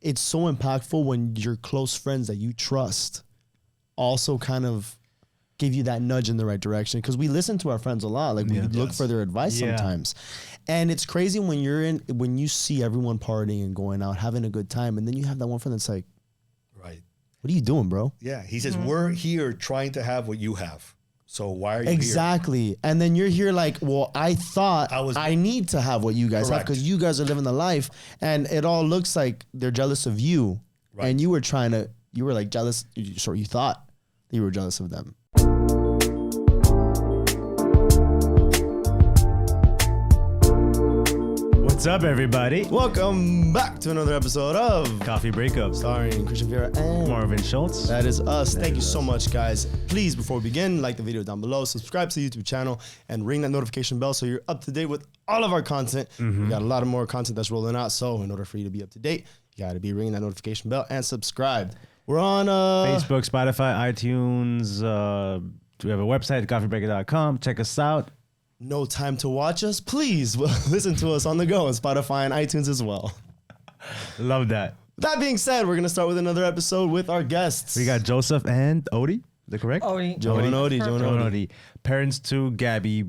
it's so impactful when your close friends that you trust also kind of give you that nudge in the right direction, because we listen to our friends a lot. Like we look for their advice sometimes. And it's crazy when you see everyone partying and going out, having a good time, and then you have that one friend that's like, right, what are you doing, bro? Yeah, he says, we're here trying to have what you have. So why are you here? And then you're here like, well, I thought I need to have what you guys have because you guys are living the life, and it all looks like they're jealous of you. Right. And you were like jealous, you thought you were jealous of them. What's up, everybody? Welcome back to another episode of Coffee Breakup, starring Christian Vera and Marvin Schultz. That is us. Thank you so much, guys. Please, before we begin, like the video down below, subscribe to the YouTube channel, and ring that notification bell so you're up to date with all of our content. We got a lot of more content that's rolling out, so in order for you to be up to date, you got to be ringing that notification bell and subscribed. We're on Facebook, Spotify, iTunes. We have a website, coffeebreaker.com. Check us out. No time to watch us? Please listen to us on the go on Spotify and iTunes as well. Love that. That being said, we're going to start with another episode with our guests. We got Joseph and Odie. Is that correct? Odie. Joe and Odie. Parents to Gabby.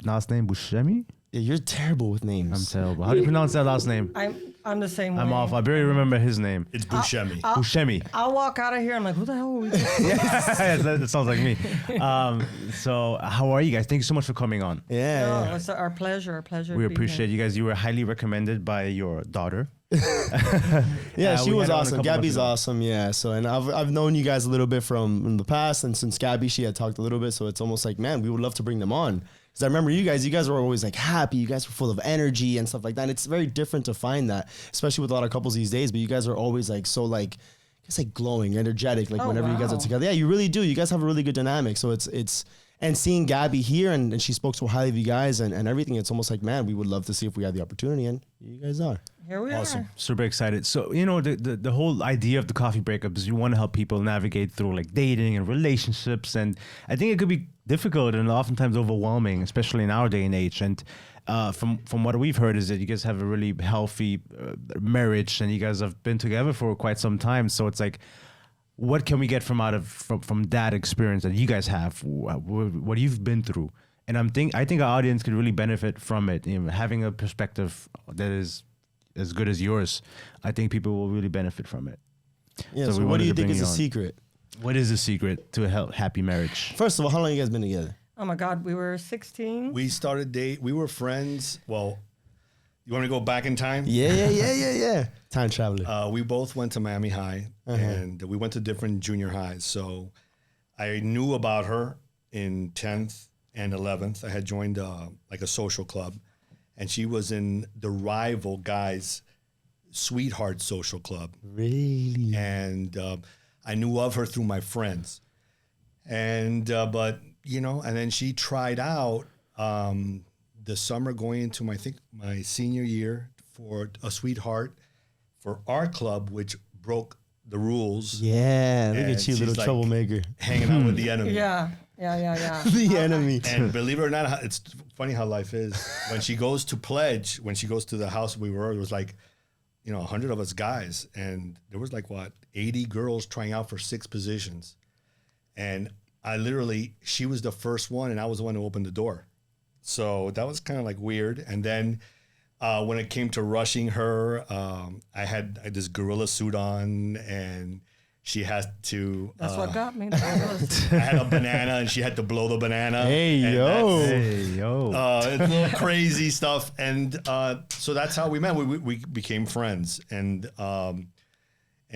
Last name Buscemi? Yeah, you're terrible with names. I'm terrible. How do you pronounce that last name? I'm the same way. I'm off. I barely remember his name. It's Buscemi. Buscemi. I'll walk out of here. I'm like, who the hell are we doing? That sounds like me. So how are you guys? Thank you so much for coming on. Yeah. It's our pleasure. We appreciate you guys. You were highly recommended by your daughter. Yeah, she was awesome. Gabby's awesome. Yeah. So, and I've known you guys a little bit from in the past, and since Gabby, she had talked a little bit. So it's almost like, man, we would love to bring them on. Because I remember you guys were always like happy. You guys were full of energy and stuff like that. And it's very different to find that, especially with a lot of couples these days. But you guys are always like so like, I guess like glowing, energetic. Like whenever you guys are together, yeah, you really do. You guys have a really good dynamic. So it's and seeing Gabby here and she spoke so highly of you guys and everything. It's almost like, man, we would love to see if we had the opportunity, and you guys are. Here we are. Super excited. So, you know, the whole idea of the coffee breakup is you want to help people navigate through like dating and relationships. And I think it could be difficult and oftentimes overwhelming, especially in our day and age. And from what we've heard is that you guys have a really healthy marriage and you guys have been together for quite some time. So it's like, what can we get from that experience that you guys have, what you've been through? And I think our audience could really benefit from it. You know, having a perspective that is as good as yours, I think people will really benefit from it. Yeah. So what do you think is the secret? What is the secret to a happy marriage? First of all, how long have you guys been together? Oh my God, we were 16. We started we were friends. Well, you want to go back in time? Yeah. Time traveler. We both went to Miami High, and we went to different junior highs. So I knew about her in 10th and 11th. I had joined like a social club, and she was in the rival guys' sweetheart social club. Really? And I knew of her through my friends. And, but, you know, and then she tried out the summer going into my senior year for a sweetheart for our club, which broke the rules. Yeah, look at you, little like troublemaker. Hanging out with the enemy. Yeah. The enemy. And believe it or not, it's funny how life is. When she goes to pledge, when she goes to the house we were, it was like, you know, 100 of us guys. And there was like, 80 girls trying out for 6 positions. And she was the first one, and I was the one who opened the door. So that was kind of like weird. And then when it came to rushing her, I had this gorilla suit on, and she had to. That's what got me. I had a banana, and she had to blow the banana. Hey yo! It's a little crazy stuff, and so that's how we met. We became friends, and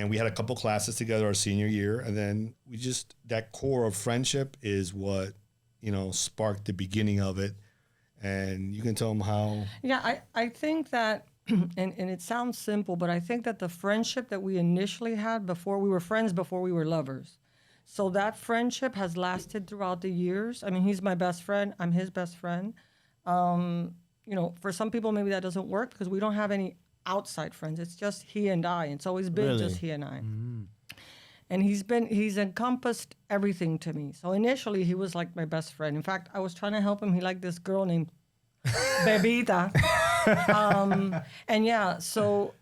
we had a couple classes together our senior year, and then that core of friendship is what, you know, sparked the beginning of it. And you can tell them how. Yeah, I think that, and it sounds simple, but I think that the friendship that we initially had before we were friends, before we were lovers. So that friendship has lasted throughout the years. I mean, he's my best friend. I'm his best friend. You know, for some people, maybe that doesn't work because we don't have any outside friends. It's just he and I. It's always been just he and I. Mm-hmm. And he's encompassed everything to me. So initially he was like my best friend. In fact, I was trying to help him. He liked this girl named Bebita. And yeah, so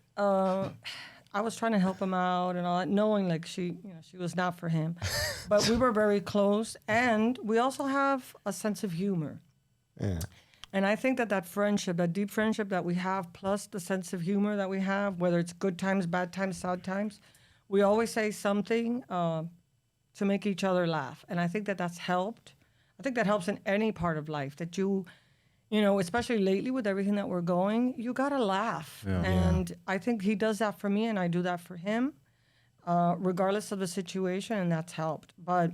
I was trying to help him out and all that, knowing like she was not for him. But we were very close, and we also have a sense of humor. Yeah. And I think that friendship, that deep friendship that we have, plus the sense of humor that we have, whether it's good times, bad times, sad times, we always say something to make each other laugh. And I think that that's helped. I think that helps in any part of life, that you know, especially lately with everything that we're going, you got to laugh. Yeah. And I think he does that for me, and I do that for him, regardless of the situation, and that's helped. But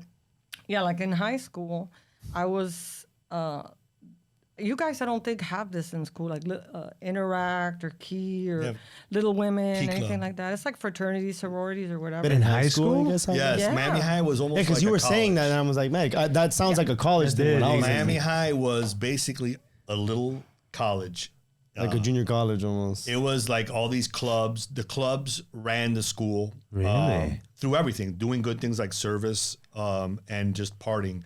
yeah, like in high school, I was... you guys, I don't think, have this in school, like Interact or Key or Little Women, Key anything Club. like that. It's like fraternities, sororities, or whatever. But in high school, I guess. Yes, Yeah. Miami High was almost Because like you a were saying that, college. and I was like, man, that sounds like a college It thing. When did. I was in Miami High was basically a little college. like a junior college almost. It was like all these clubs. The clubs ran the school. Really? Through everything, doing good things like service and just partying.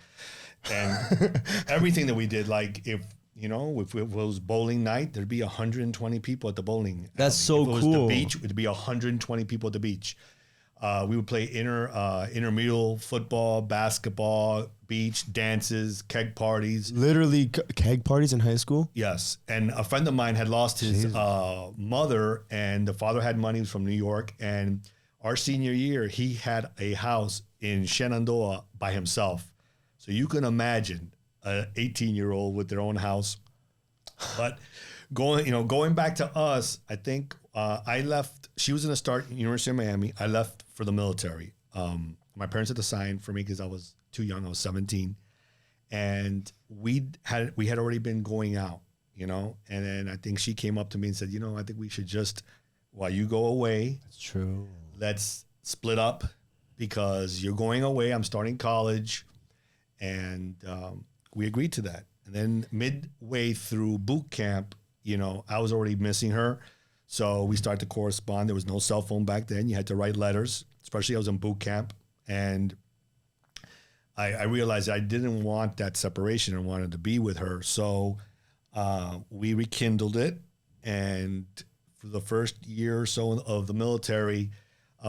And everything that we did, like if it was bowling night, there'd be 120 people at the bowling. That's alley. so if it was cool. the beach, it'd be 120 people at the beach. We would play intramural football, basketball, beach dances, keg parties. Literally keg parties in high school. Yes, and a friend of mine had lost his mother, and the father had money. He was from New York, and our senior year, he had a house in Shenandoah by himself. So you can imagine an 18-year-old with their own house. But going back to us, I think I left. She was going to start University of Miami. I left for the military. My parents had to sign for me because I was too young. I was 17, and we had already been going out, And then I think she came up to me and said, I think we should just, while you go away, That's true. let's split up because you're going away. I'm starting college, and we agreed to that. And then midway through boot camp, I was already missing her. So we started to correspond. There was no cell phone back then. You had to write letters, especially I was in boot camp. And I realized I didn't want that separation. I wanted to be with her. So we rekindled it. And for the first year or so of the military,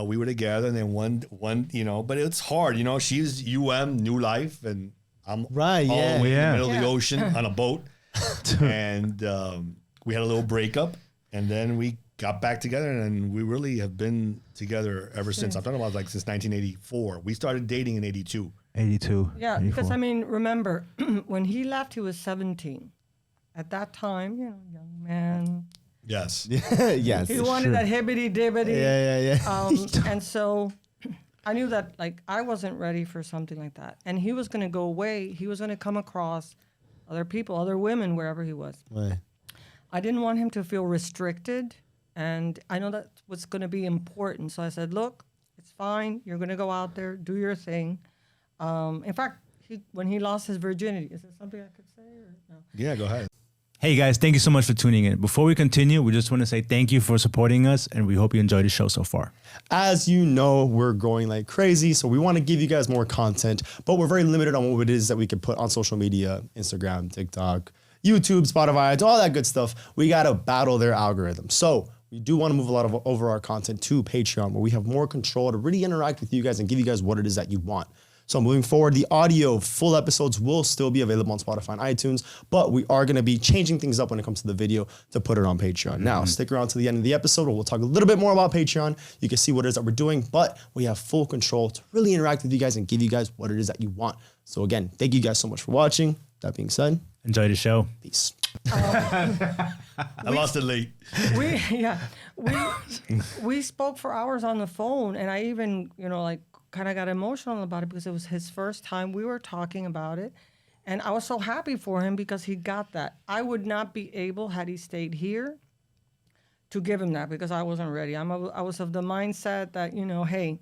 we were together. And then one, but it's hard. She's New Life, and I'm Right, all yeah. the way in Yeah. the middle of the ocean on a boat. And we had a little breakup. And then we got back together, and we really have been together ever since. I'm talking about like since 1984. We started dating in 82. 82. Yeah, 84. because I mean, remember, when he left, he was 17. At that time, young man. Yes. Yes. He wanted true. that hibbity dibbity. Yeah. And so I knew that like I wasn't ready for something like that. And he was going to go away. He was going to come across other people, other women, wherever he was. Right. I didn't want him to feel restricted. And I know that was going to be important. So I said, look, it's fine. You're going to go out there, do your thing. In fact, when he lost his virginity, is there something I could say or no? Yeah, go ahead. Hey guys, thank you so much for tuning in. Before we continue, we just want to say thank you for supporting us, and we hope you enjoyed the show so far. As you know, we're growing like crazy, so we want to give you guys more content, but we're very limited on what it is that we can put on social media, Instagram, TikTok, YouTube, Spotify, all that good stuff. We got to battle their algorithm. So we do want to move a lot of over our content to Patreon, where we have more control to really interact with you guys and give you guys what it is that you want. So moving forward, the audio full episodes will still be available on Spotify and iTunes, but we are going to be changing things up when it comes to the video to put it on Patreon. Now, stick around to the end of the episode where we'll talk a little bit more about Patreon. You can see what it is that we're doing, but we have full control to really interact with you guys and give you guys what it is that you want. So again, thank you guys so much for watching. That being said, Enjoy the show. peace. I lost it late. We spoke for hours on the phone, and I even kind of got emotional about it because it was his first time. We were talking about it, and I was so happy for him because he got that. I would not be able, had he stayed here, to give him that because I wasn't ready. I was of the mindset that hey,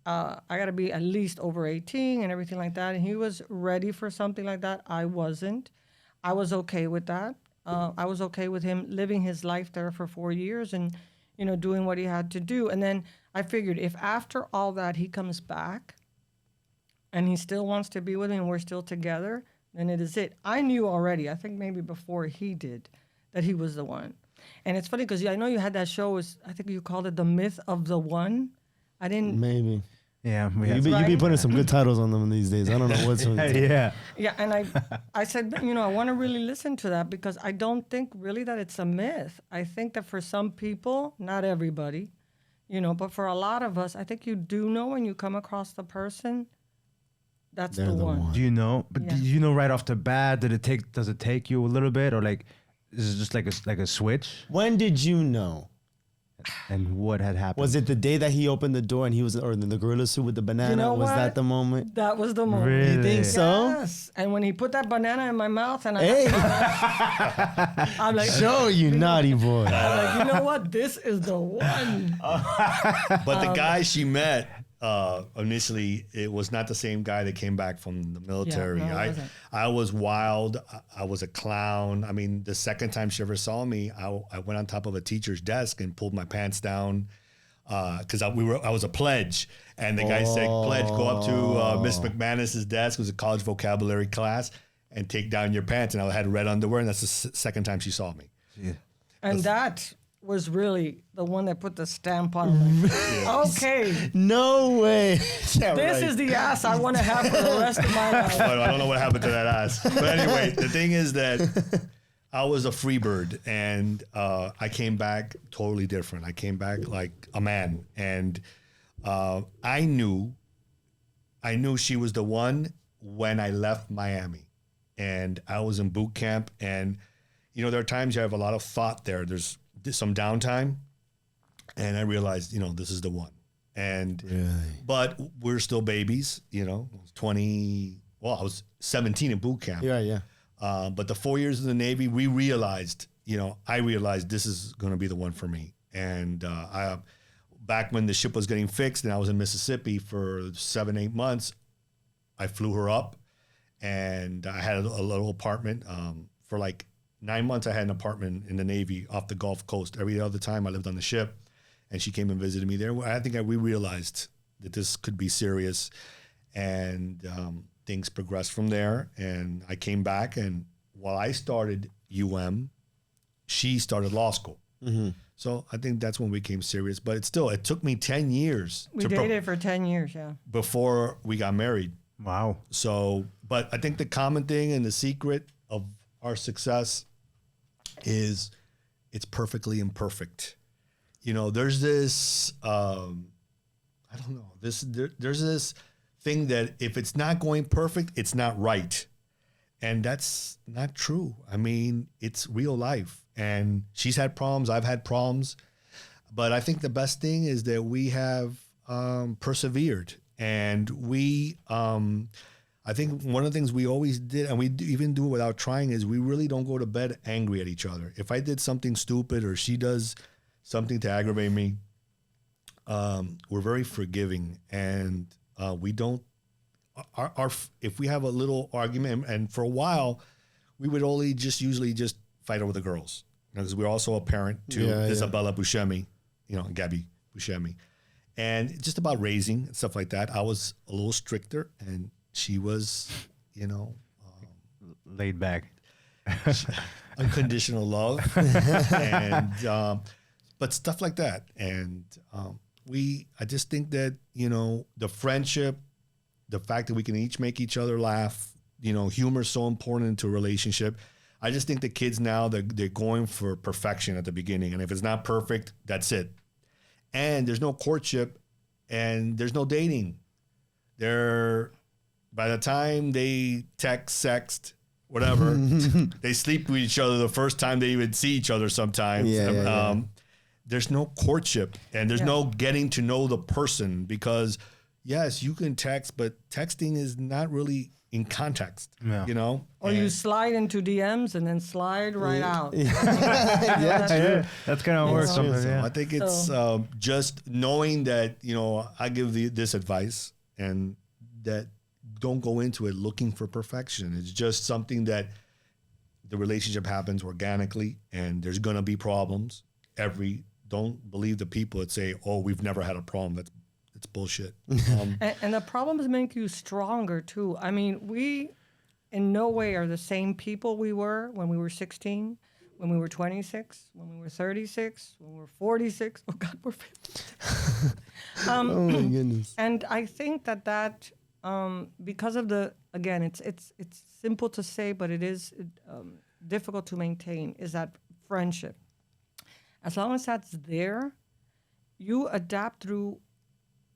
I got to be at least over 18 and everything like that. And he was ready for something like that. I wasn't. I was okay with that. I was okay with him living his life there for 4 years and doing what he had to do. And then I figured if after all that he comes back and he still wants to be with me and we're still together, then it is it. I knew already, I think maybe before he did, that he was the one. And it's funny because I know you had that show. I think you called it The Myth of the One. I didn't. Maybe. Yeah, You be putting some good titles on them these days. I don't know what's. yeah. Yeah, and I said, I want to really listen to that because I don't think really that it's a myth. I think that for some people, not everybody, but for a lot of us, I think you do know when you come across the person, that's the one. Do you know? But Yeah. do you know right off the bat? Does it take you a little bit, or like, is it just like a switch? When did you know? And what had happened? Was it the day that he opened the door and he was, or in the gorilla suit with the banana? You know was what? that the moment? That was the moment. Really? You think so? Yes. And when he put that banana in my mouth, and Hey, I'm like, show you naughty boy. I'm like, you know what? This is the one. But the guy she met initially, it was not the same guy that came back from the military. no, it wasn't. I was wild. I was a clown. I mean, the second time she ever saw me, I went on top of a teacher's desk and pulled my pants down because I was a pledge. And the guy said, "Pledge, go up to Miss McManus's desk." It was a college vocabulary class, and take down your pants. And I had red underwear, and that's the second time she saw me. Yeah. And that was really the one that put the stamp on. Like, okay, No way. Yeah, this is the ass I want to have for the rest of my life. But I don't know what happened to that ass. But anyway, the thing is that I was a free bird, and I came back totally different. I came back like a man, and I knew she was the one when I left Miami, and I was in boot camp. And there are times you have a lot of thought there. There's some downtime, and I realized this is the one. And but we're still babies. I was 20. Well, I was 17 in boot camp. Yeah. But the 4 years in the Navy, we realized, I realized this is going to be the one for me. And back when the ship was getting fixed and I was in Mississippi for 7-8 months, I flew her up, and I had a little apartment for like 9 months. I had an apartment in the Navy off the Gulf Coast. Every other time I lived on the ship, and she came and visited me there. I think we realized that this could be serious, and things progressed from there. And I came back, and while I started she started law school. Mm-hmm. So I think that's when we became serious. But it took me 10 years. We dated for 10 years, yeah. Before we got married. Wow. So, but I think the common thing and the secret of our success is it's perfectly imperfect. There's this, I don't know, there's this thing that if it's not going perfect, it's not right. And that's not true. I mean, it's real life. And she's had problems. I've had problems. But I think the best thing is that we have persevered. And I think one of the things we always did, and we even do it without trying, is we really don't go to bed angry at each other. If I did something stupid or she does something to aggravate me, we're very forgiving, and we don't. If we have a little argument, and for a while, we would usually just fight over the girls, because we're also a parent to Isabella Buscemi, Gabby Buscemi, and just about raising and stuff like that. I was a little stricter, and she was, laid back. Unconditional love, and but stuff like that. And I just think that the friendship, the fact that we can each make each other laugh, humor is so important into a relationship. I just think the kids now, they're going for perfection at the beginning, and if it's not perfect, that's it. And there's no courtship, and there's no dating. By the time they text, whatever, they sleep with each other the first time they even see each other sometimes. There's no courtship, and there's no getting to know the person, because yes, you can text, but texting is not really in context, Or you slide into DMs and then slide right out. That's kind of works. So I think it's just knowing that, I give this advice, and that don't go into it looking for perfection. It's just something that the relationship happens organically, and there's going to be problems. Don't believe the people that say, "Oh, we've never had a problem." It's bullshit. And the problems make you stronger too. I mean, we in no way are the same people we were when we were 16. when we were 26, when we were 36, when we were 46. Oh God, we're 50. Oh my goodness. And I think that because of again, it's simple to say, but it is difficult to maintain, is that friendship. As long as that's there, you adapt through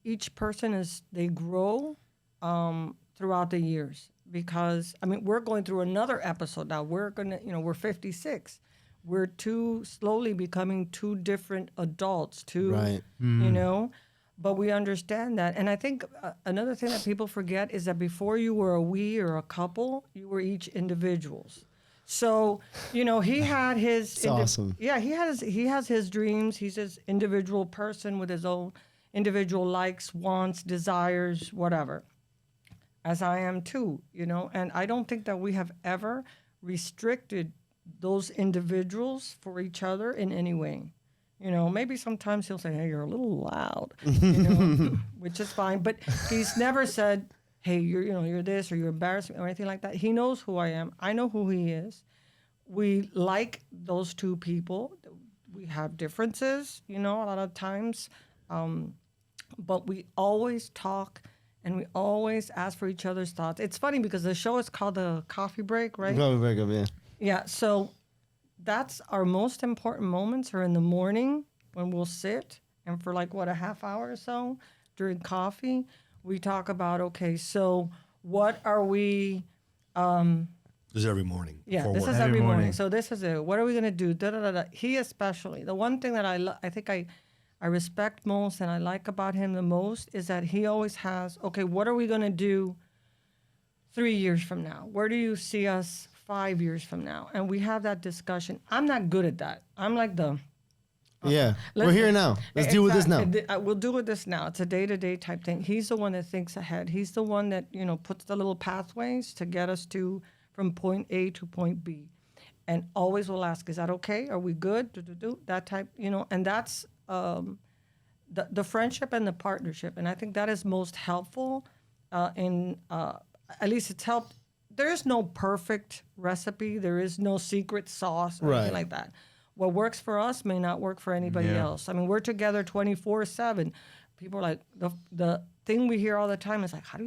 each person as they grow throughout the years. Because, I mean, we're going through another episode now. We're 56. We're slowly becoming two different adults, Right. But we understand that. And I think another thing that people forget is that before you were a we or a couple, you were each individuals. So, he had his... It's awesome. Yeah, he has his dreams. He's his individual person with his own individual likes, wants, desires, whatever. As I am too, And I don't think that we have ever restricted those individuals for each other in any way. Maybe sometimes he'll say, hey, you're a little loud, which is fine. But he's never said, hey, you're this or you're embarrassing or anything like that. He knows who I am. I know who he is. We like those two people. We have differences, a lot of times. But we always talk and we always ask for each other's thoughts. It's funny because the show is called The Coffee Break, right? Coffee Breakup, yeah. Yeah, so that's our most important moments are in the morning when we'll sit and for a half hour or so during coffee, we talk about, okay, so what are we... This is every morning. Yeah, before this work. is every morning. So this is it. What are we going to do? Da, da, da, da. He especially. The one thing that I think I respect most and I like about him the most is that he always has, okay, what are we going to do 3 years from now? Where do you see us 5 years from now? And we have that discussion. I'm not good at that. I'm like yeah, we're here now. Let's deal with this now. We'll deal with this now. It's a day-to-day type thing. He's the one that thinks ahead. He's the one that, puts the little pathways to get us from point A to point B. And always will ask, is that okay? Are we good? That type, and that's the friendship and the partnership. And I think that is most helpful at least it's helped. There is no perfect recipe. There is no secret sauce or anything like that. What works for us may not work for anybody else. I mean, we're together 24/7. People are like, the thing we hear all the time is like, how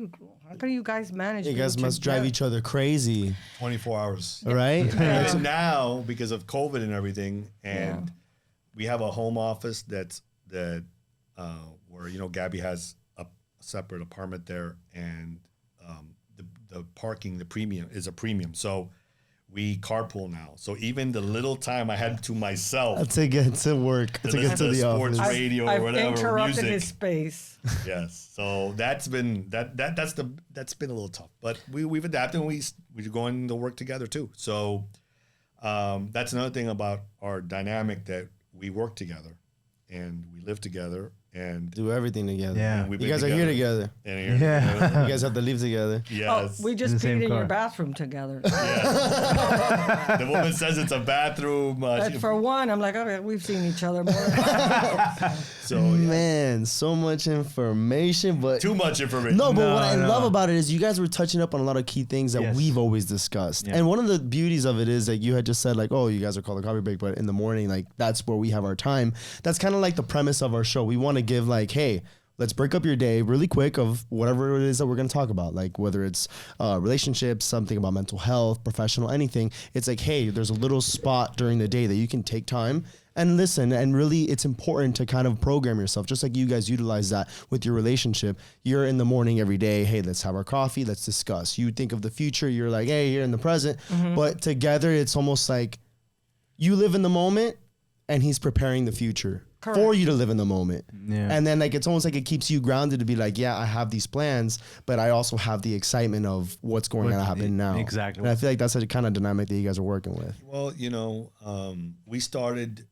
can you guys manage? You guys must drive each other crazy. 24 hours. Right? And now, because of COVID and everything, and we have a home office where, Gabby has a separate apartment there, and the parking, the premium is a premium. So we carpool now. So even the little time I had to myself to get to work, to get to the sports office. radio or whatever, I've interrupted music. his space. Yes. So that's been that's been a little tough. But we've adapted and we're going to work together too. So that's another thing about our dynamic, that we work together and we live together and do everything together. Yeah. You guys are here together. And Yeah. You guys have to live together. Yes. We just In the same peed in your car. bathroom together. Yes. The woman says it's a bathroom. But for one, I'm like, okay, we've seen each other more. So Man, so much information, but too much information. no, but No, what I no. love about it is you guys were touching up on a lot of key things that Yes. we've always discussed. Yeah. And one of the beauties of it is that you had just said like, oh, you guys are called a coffee break, but in the morning, like that's where we have our time. That's kind of like the premise of our show. We want to give like, hey, let's break up your day really quick of whatever it is that we're going to talk about. Like whether it's relationships, something about mental health, professional, anything. It's like, hey, there's a little spot during the day that you can take time and listen. And really, it's important to kind of program yourself, just like you guys utilize that with your relationship. You're in the morning every day. Hey, let's have our coffee. Let's discuss. You think of the future. You're like, hey, you're in the present. But together, it's almost like you live in the moment and he's preparing the future for you to live in the moment. Yeah. And then like, it's almost like it keeps you grounded to be like, yeah, I have these plans, but I also have the excitement of what's going to happen now. Exactly. And I feel like that's a kind of dynamic that you guys are working with. Well, we started.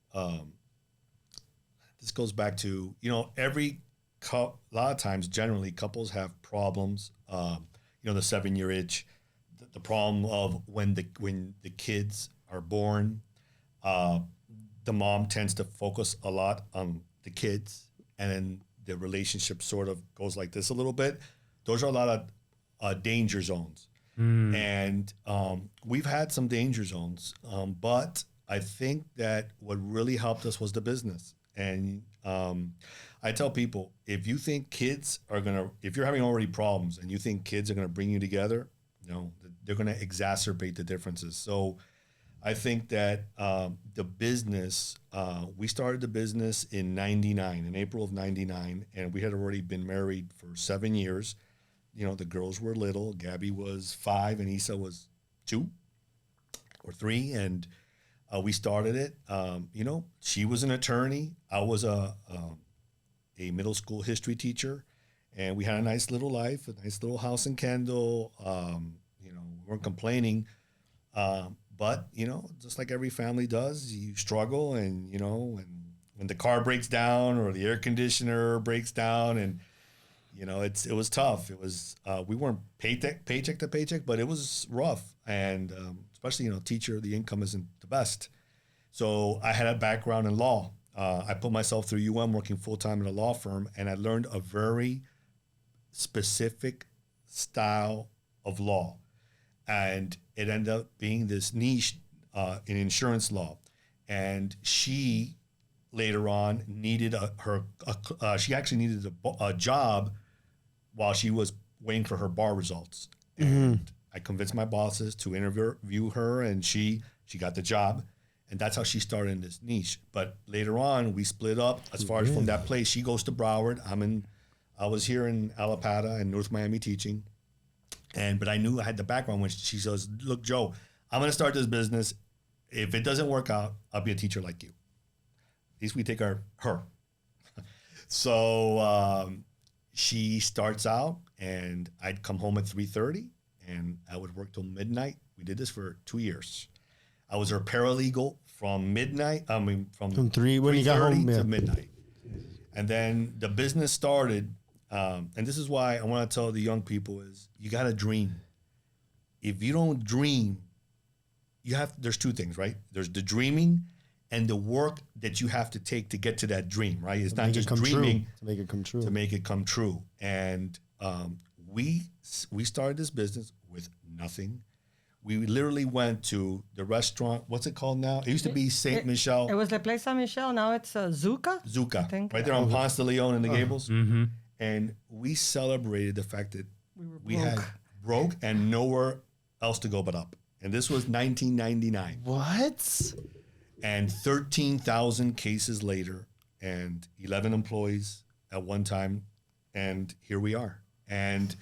This goes back to a lot of times, generally, couples have problems. The 7-year itch, the problem of when the kids are born. The mom tends to focus a lot on the kids, and then the relationship sort of goes like this a little bit. Those are a lot of danger zones. And we've had some danger zones, but I think that what really helped us was the business. And I tell people, if you think kids are if you're having already problems and you think kids are gonna bring you together, no, they're gonna exacerbate the differences. So I think that the business, we started the business in '99, in April of '99, and we had already been married for 7 years. You know, the girls were little. Gabby was 5 and Isa was 2 or 3. And we started it. You know, she was an attorney. I was a middle school history teacher. And we had a nice little life, a nice little house in Kendall. You know, we weren't complaining. But, you know, just like every family does, you struggle. And, you know, and when the car breaks down or the air conditioner breaks down, and, you know, it was tough. It was, we weren't paycheck to paycheck, but it was rough. And especially, you know, teacher, the income isn't the best. So I had a background in law. I put myself through UM working full-time in a law firm, and I learned a very specific style of law. And it ended up being this niche in insurance law. And she later on needed she actually needed a job while she was waiting for her bar results. And I convinced my bosses to interview her, and she got the job. And that's how she started in this niche. But later on, we split up. As far as from that place, she goes to Broward. I was here in Alapata and North Miami teaching. But I knew I had the background when she says, "Look, Joe, I'm going to start this business. If it doesn't work out, I'll be a teacher like you." At least we take her. So she starts out, and I'd come home at 3:30, and I would work till midnight. We did this for 2 years. I was her paralegal from midnight. From 3 when you got home to midnight. And then the business started. And this is why I want to tell the young people is you got to dream. If you don't dream, there's two things, right? There's the dreaming and the work that you have to take to get to that dream, right? It's not just dreaming to make it come true. To make it come true. And we started this business with nothing. We literally went to the restaurant. What's it called now? It used to be Saint Michel. It was La Place Saint Michel. Now it's Zuka. Zuka, I think. right there on Ponce de Leon in the Gables. Mm-hmm. And we celebrated the fact that we had broke and nowhere else to go but up. And this was 1999. What? And 13,000 cases later and 11 employees at one time. And here we are. And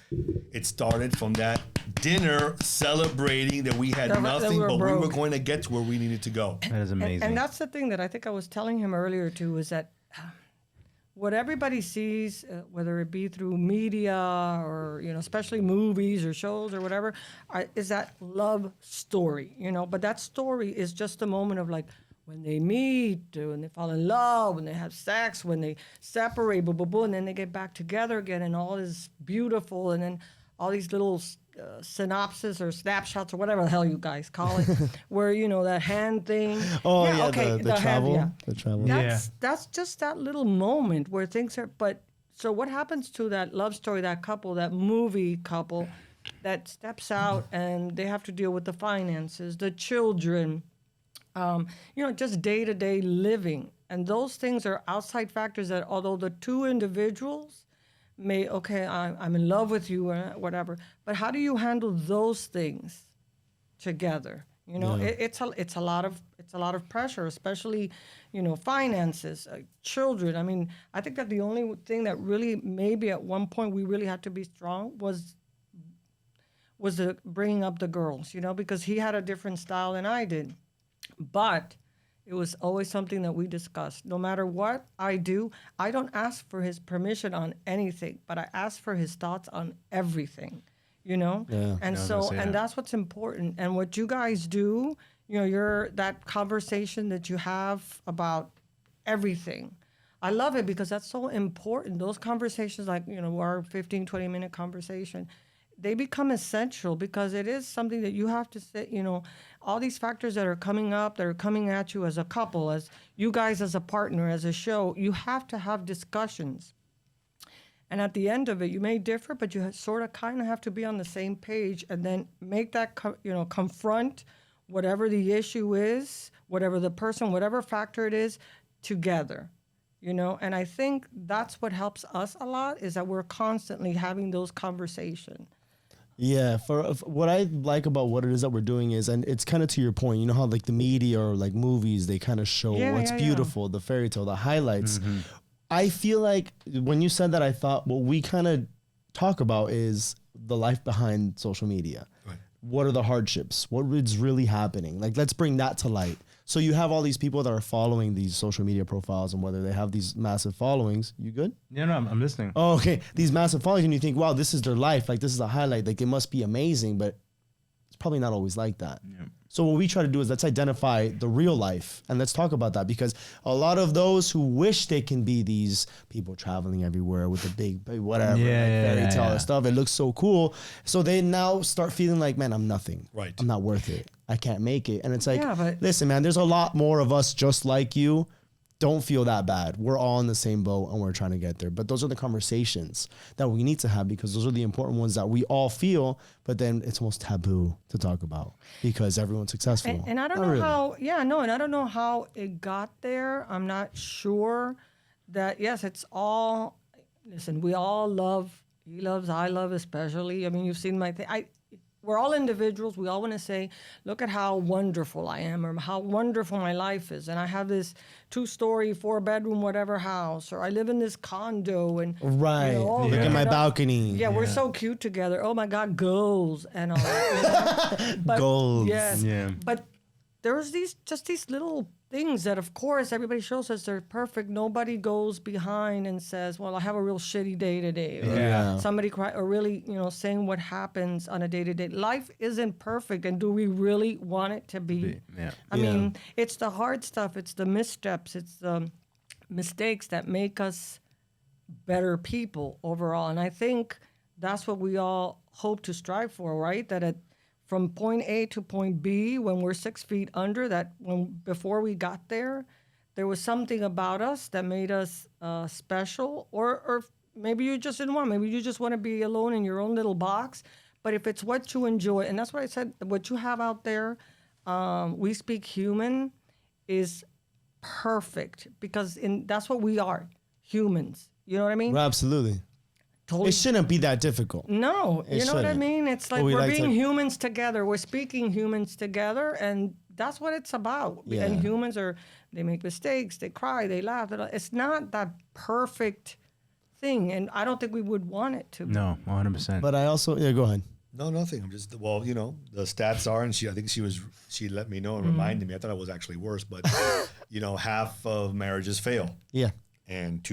it started from that dinner celebrating that we had nothing, but we were going to get to where we needed to go. That is amazing. And that's the thing that I think I was telling him earlier too, is that what everybody sees, whether it be through media or, you know, especially movies or shows or whatever, is that love story, you know. But that story is just a moment of like when they meet, when they fall in love, when they have sex, when they separate, and then they get back together again, and all is beautiful, and then all these little synopsis or snapshots or whatever the hell you guys call it, where, you know, that hand thing. Oh, yeah, okay, the travel. Hand, the travel. That's just that little moment where things are, but so what happens to that love story, that couple, that movie couple that steps out and they have to deal with the finances, the children, you know, just day-to-day living. And those things are outside factors that although the two individuals I'm in love with you or whatever, but how do you handle those things together? You know, it's a lot of pressure, especially, you know, finances, children. I mean, I think that the only thing that really maybe at one point we really had to be strong was the bringing up the girls, you know, because he had a different style than I did, but it was always something that we discussed. No matter what I do, I don't ask for his permission on anything, but I ask for his thoughts on everything, you know? Yeah. And that's what's important. And what you guys do, you know, that conversation that you have about everything. I love it because that's so important. Those conversations, like, you know, our 15, 20-minute conversation, they become essential because it is something that you have to say, you know, all these factors that are coming up, that are coming at you as a couple, as you guys as a partner, as a show, you have to have discussions. And at the end of it, you may differ, but you sort of kind of have to be on the same page and then make that, you know, confront whatever the issue is, whatever the person, whatever factor it is, together. You know, and I think that's what helps us a lot is that we're constantly having those conversations. Yeah, for what I like about what it is that we're doing is, and it's kind of to your point, you know how like the media or like movies, they kind of show what's beautiful, the fairy tale, the highlights. I feel like when you said that, I thought what we kind of talk about is the life behind social media. Right. What are the hardships? What is really happening? Like, let's bring that to light. So you have all these people that are following these social media profiles, and whether they have these massive followings. You good? Yeah, no, I'm listening. Oh, okay. These massive followings, and you think, wow, this is their life. Like, this is a highlight. Like, it must be amazing, but it's probably not always like that. Yeah. So what we try to do is let's identify the real life, and let's talk about that, because a lot of those who wish they can be these people traveling everywhere with the big whatever, fairy tale stuff, it looks so cool. So they now start feeling like, man, I'm nothing. Right. I'm not worth it. I can't make it. And it's like, listen, man, there's a lot more of us just like you. Don't feel that bad. We're all in the same boat and we're trying to get there. But those are the conversations that we need to have, because those are the important ones that we all feel, but then it's almost taboo to talk about because everyone's successful. And I don't know how, and I don't know how it got there. I'm not sure that, yes, it's all, listen, we all love, he loves, I love especially. I mean, you've seen my thing. We're all individuals. We all want to say, look at how wonderful I am or how wonderful my life is. And I have this 2-story, 4-bedroom, whatever house, or I live in this condo and look at my balcony. Yeah, we're so cute together. Oh my God, goals and all that. But, goals. Yes. Yeah. But there's these little things that, of course, everybody shows us they're perfect. Nobody goes behind and says, well, I have a real shitty day today. Or somebody cry, or really, saying what happens on a day-to-day. Life isn't perfect, and do we really want it to be? I mean, it's the hard stuff. It's the missteps. It's the mistakes that make us better people overall. And I think that's what we all hope to strive for, right? That from point A to point B, when we're 6 feet under, that before we got there, there was something about us that made us special, or maybe you just didn't want. Maybe you just want to be alone in your own little box. But if it's what you enjoy, and that's what I said, what you have out there, We Speak Human, is perfect because that's what we are, humans. You know what I mean? Well, absolutely. Totally. It shouldn't be that difficult. No, you know what I mean? It's like we're being humans together. We're speaking humans together, and that's what it's about. Yeah. And humans they make mistakes, they cry, they laugh. It's not that perfect thing, and I don't think we would want it to be. No, 100%. But I also, go ahead. No, nothing. I'm just, the stats are, and she let me know and reminded me. I thought it was actually worse, but, half of marriages fail. Yeah. And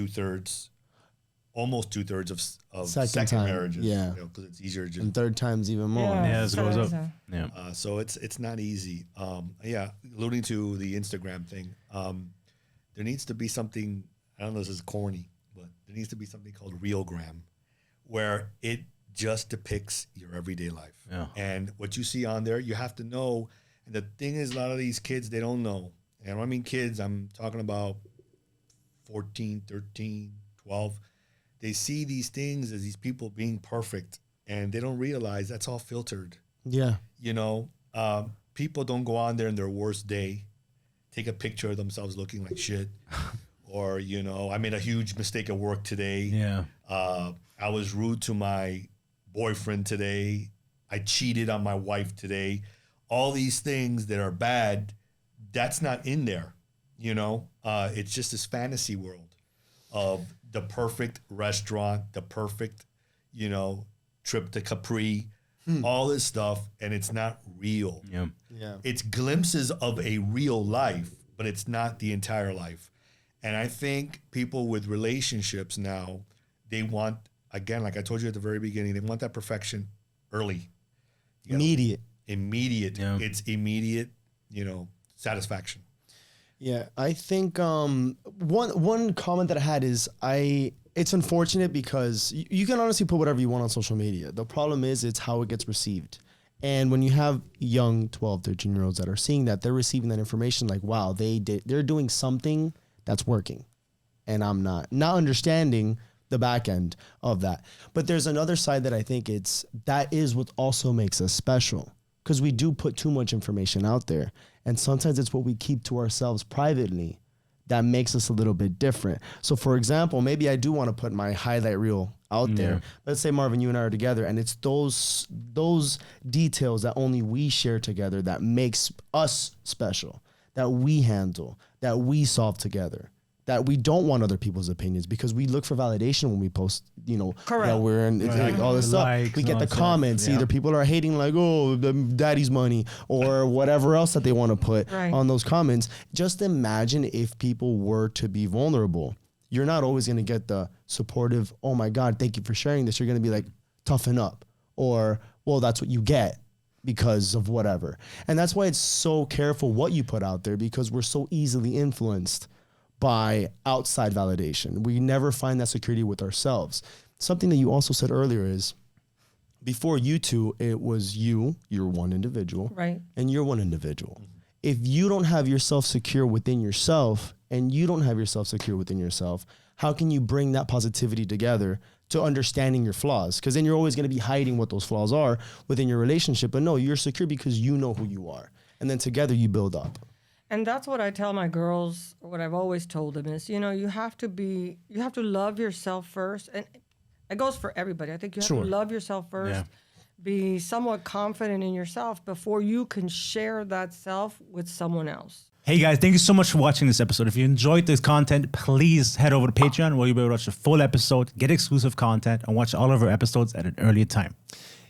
almost 2/3 of second marriages. Yeah. Because it's easier to just. And third time's even more. Yeah, it goes up. Yeah. So it's not easy. Alluding to the Instagram thing, there needs to be something, I don't know if this is corny, but there needs to be something called Realgram, where it just depicts your everyday life. Yeah. And what you see on there, you have to know. And the thing is, a lot of these kids, they don't know. And when I mean kids, I'm talking about 14, 13, 12. They see these things as these people being perfect, and they don't realize that's all filtered. Yeah. People don't go on there in their worst day, take a picture of themselves looking like shit. Or, I made a huge mistake at work today. Yeah. I was rude to my boyfriend today. I cheated on my wife today. All these things that are bad, that's not in there. It's just this fantasy world of the perfect restaurant, the perfect, trip to Capri, all this stuff, and it's not real. Yeah. It's glimpses of a real life, but it's not the entire life. And I think people with relationships now, they want, again, like I told you at the very beginning, they want that perfection early. Immediate. Yeah. It's immediate, satisfaction. Yeah, I think one comment that I had is it's unfortunate because you can honestly put whatever you want on social media. The problem is it's how it gets received. And when you have young 12, 13-year-olds that are seeing that, they're receiving that information like, wow, they're doing something that's working. And I'm not understanding the back end of that. But there's another side that I think that is what also makes us special. because we do put too much information out there. And sometimes it's what we keep to ourselves privately that makes us a little bit different. So for example, maybe I do want to put my highlight reel out there. Let's say, Marvin, you and I are together, and it's those details that only we share together that makes us special, that we handle, that we solve together, that we don't want other people's opinions, because we look for validation when we post, that we're in all this stuff. We get the comments. Either people are hating like, oh, daddy's money, or whatever else that they want to put on those comments. Just imagine if people were to be vulnerable. You're not always going to get the supportive, oh my God, thank you for sharing this. You're going to be like, toughen up, or, well, that's what you get because of whatever. And that's why it's so careful what you put out there, because we're so easily influenced by outside validation. We never find that security with ourselves. Something that you also said earlier is, before you two, it was you're one individual, right? And you're one individual. If you don't have yourself secure within yourself, and you don't have yourself secure within yourself, how can you bring that positivity together to understanding your flaws? Because then you're always going to be hiding what those flaws are within your relationship. But no, you're secure because you know who you are. And then together you build up. And that's what I tell my girls, or what I've always told them is, you have to love yourself first. And it goes for everybody. I think you have to love yourself first, be somewhat confident in yourself before you can share that self with someone else. Hey guys, thank you so much for watching this episode. If you enjoyed this content, please head over to Patreon, where you'll be able to watch the full episode, get exclusive content, and watch all of our episodes at an earlier time.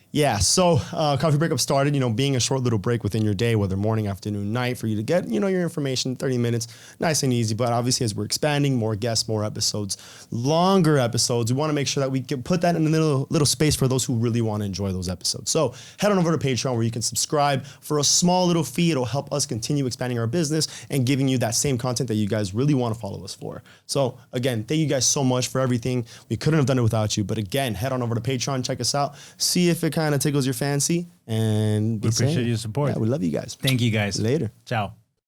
Yeah, so Coffee Breakup started, being a short little break within your day, whether morning, afternoon, night, for you to get, your information, 30 minutes, nice and easy. But obviously, as we're expanding, more guests, more episodes, longer episodes, we want to make sure that we can put that in a little space for those who really want to enjoy those episodes. So head on over to Patreon, where you can subscribe for a small little fee. It'll help us continue expanding our business and giving you that same content that you guys really want to follow us for. So again, thank you guys so much for everything. We couldn't have done it without you. But again, head on over to Patreon, check us out, see if it kind of tickles your fancy, and we appreciate your support. Yeah, we love you guys. Thank you guys. Later. Ciao.